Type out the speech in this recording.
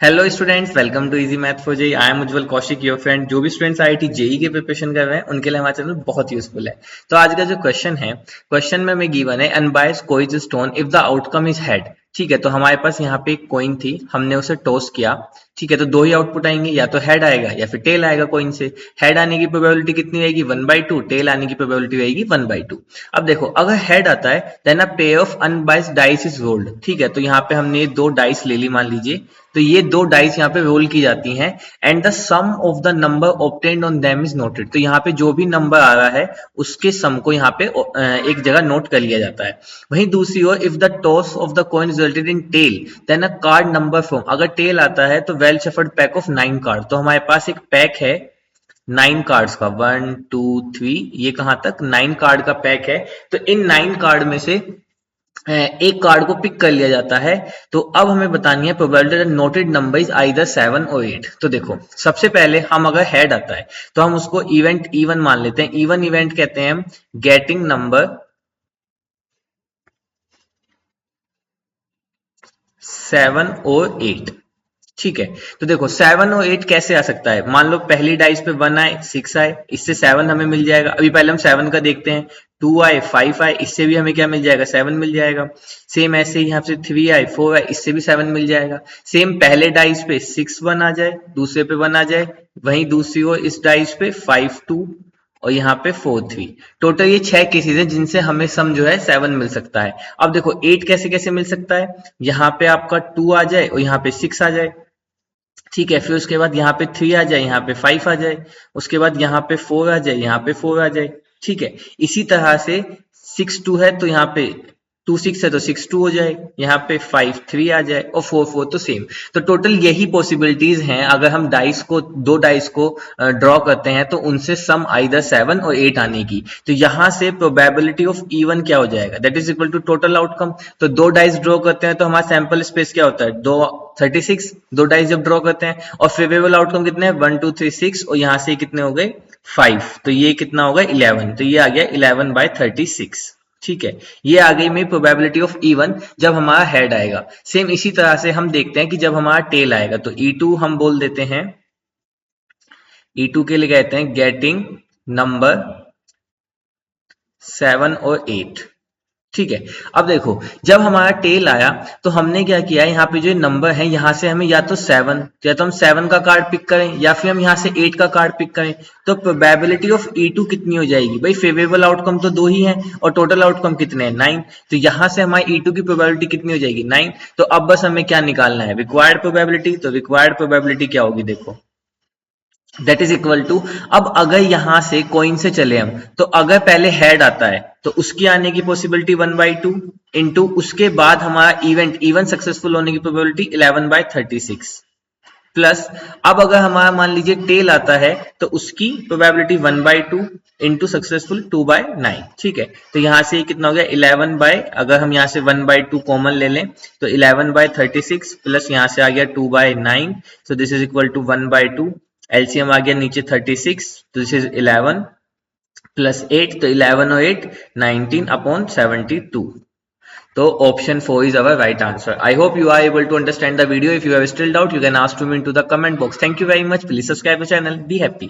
Hello students, welcome to easy math for JEE. I am Ujjwal Kaushik, your friend. जो भी students IIT JEE की preparation कर रहे हैं उनके लिए हमारा चैनल बहुत यूजफुल है। तो आज का जो क्वेश्चन है, क्वेश्चन में हमें गिवन है unbiased quiz stone if the outcome is head. ठीक है, तो हमारे पास यहाँ पे एक कॉइन थी, हमने उसे टॉस किया। ठीक है, तो दो ही आउटपुट आएंगे, या तो हेड आएगा या फिर टेल आएगा कॉइन से। हेड आने की प्रोबेबिलिटी कितनी रहेगी? 1/2। टेल आने की प्रोबेबिलिटी रहेगी 1/2। अब देखो, अगर हेड आता है then a pair of unbiased dice is rolled. ठीक है, तो यहाँ पे हमने ये दो डाइस ले ली, मान लीजिए। तो ये दो डाइस यहाँ पे रोल की जाती हैं and the sum of the number obtained on them is noted. तो यहाँ पे जो भी नंबर आ रहा है उसके सम को यहाँ पे एक जगह नोट कर लिया जाता है। वहीं दूसरी ओर if the toss of the coin resulted in tail then a card number from. अगर टेल आता है तो well shuffled pack of 9 card. तो हमारे पास एक पैक है 9 कार्ड्स का, 1 2 3, ये कहां तक 9 कार्ड का पैक है। तो इन 9 कार्ड में से एक कार्ड को पिक कर लिया जाता है। तो अब हमें बतानी है probability that noted number is either 7 और 8। तो देखो, सबसे पहले हम अगर हेड आता है तो हम उसको इवेंट इवन मान लेते हैं। इवन इवेंट कहते हैं हम गेटिंग नंबर 7 और 8। ठीक है, तो देखो 7 और 8 कैसे आ सकता है? मान लो पहली डाइस पे 1 आए, 6 आए, इससे 7 हमें मिल जाएगा। अभी पहले हम 7 का देखते हैं। 2 आए, 5 आए, इससे भी हमें क्या मिल जाएगा? 7 मिल जाएगा। सेम ऐसे ही यहाँ से 3 आए, 4 आए, इससे भी 7 मिल जाएगा। सेम पहले डाइस पे 6 1 आ जाए, दूसरे पे 1 आ जाए, वहीं दूसरी ओर इस डाइस पे 5 2 और यहाँ पे 4 3। टोटल ये 6 केसेस है जिनसे हमें सम जो है 7 मिल सकता है। अब देखो 8 कैसे कैसे मिल सकता है? यहाँ पे आपका 2 आ जाए और यहाँ पे 6 आ जाए। ठीक है, फिर उसके बाद यहाँ पे 3 आ जाए, यहाँ पे 5 आ जाए, उसके बाद यहाँ पे 4 आ जाए, यहाँ पे 4 आ जाए। ठीक है, इसी तरह से 6 2 है तो यहाँ पे 2 6 है तो 6 2 हो जाए, यहाँ पे 5 3 आ जाए और 4 4 तो सेम। तो टोटल यही पॉसिबिलिटीज हैं। अगर हम डाइस को, दो डाइस को ड्रॉ करते हैं तो उनसे सम आइदर 7 और 8 आने की। तो यहाँ से प्रोबेबिलिटी ऑफ इवन क्या हो जाएगा? That is equal to total outcome. तो दो डाइस ड्रॉ करते हैं तो हमारा सैंपल स्पेस क्या होता है? 36। दो डाइस जब ड्रॉ करते हैं और फेवरेबल आउटकम कितने हैं? 1 2 3 6 और यहाँ से कितने हो गए? 5। तो ये कितना होगा? 11। तो ये आ गया 11/36। ठीक है, ये आ गई मेरी प्रोबेबिलिटी ऑफ इवन जब हमारा हेड आएगा। सेम इसी तरह से हम देखते हैं कि जब हमारा टेल आएगा तो E2 हम बोल देते हैं, E2 के लिए कहते हैं गेटिंग नंबर 7 और 8। ठीक है, अब देखो जब हमारा टेल आया तो हमने क्या किया, यहाँ पे जो नंबर है यहाँ से हमें या तो 7, या तो हम 7 का कार्ड पिक करें या फिर हम यहाँ से 8 का कार्ड पिक करें। तो प्रोबेबिलिटी ऑफ E2 कितनी हो जाएगी भाई? फेवरेबल आउटकम तो दो ही है और टोटल आउटकम कितने हैं? 9। तो यहाँ से हमारी E2 की प्रोबेबिलिटी कितनी हो जाएगी? 9। तो अब बस हमें क्या निकालना है? Required probability. तो रिक्वायर्ड प्रोबेबिलिटी क्या होगी? देखो, दैट इज इक्वल टू, अब अगर यहां से कॉइन से चले हम तो अगर पहले हेड आता है तो उसकी आने की पॉसिबिलिटी 1/2 इंटू उसके बाद हमारा इवन सक्सेसफुल होने की प्रोबेबिलिटी 11/36 प्लस, अब अगर हमारा मान लीजिए टेल आता है तो उसकी प्रोबेबिलिटी 1/2 इंटू सक्सेसफुल 2/9। ठीक है, तो यहां से कितना हो गया? 11 बाय, अगर हम यहाँ से 1/2 कॉमन ले लें तो 11/36 प्लस यहाँ से आ गया 2/9। So this is equal to 1/2। LCM आ गया नीचे 36, तो दिस इज 11 प्लस 8, तो 11 और 8 19/72। तो option 4 is our right answer. I hope you are able to understand the video. If you have still doubt, you can ask to me into the comment box. Thank you very much. Please subscribe the channel. Be happy.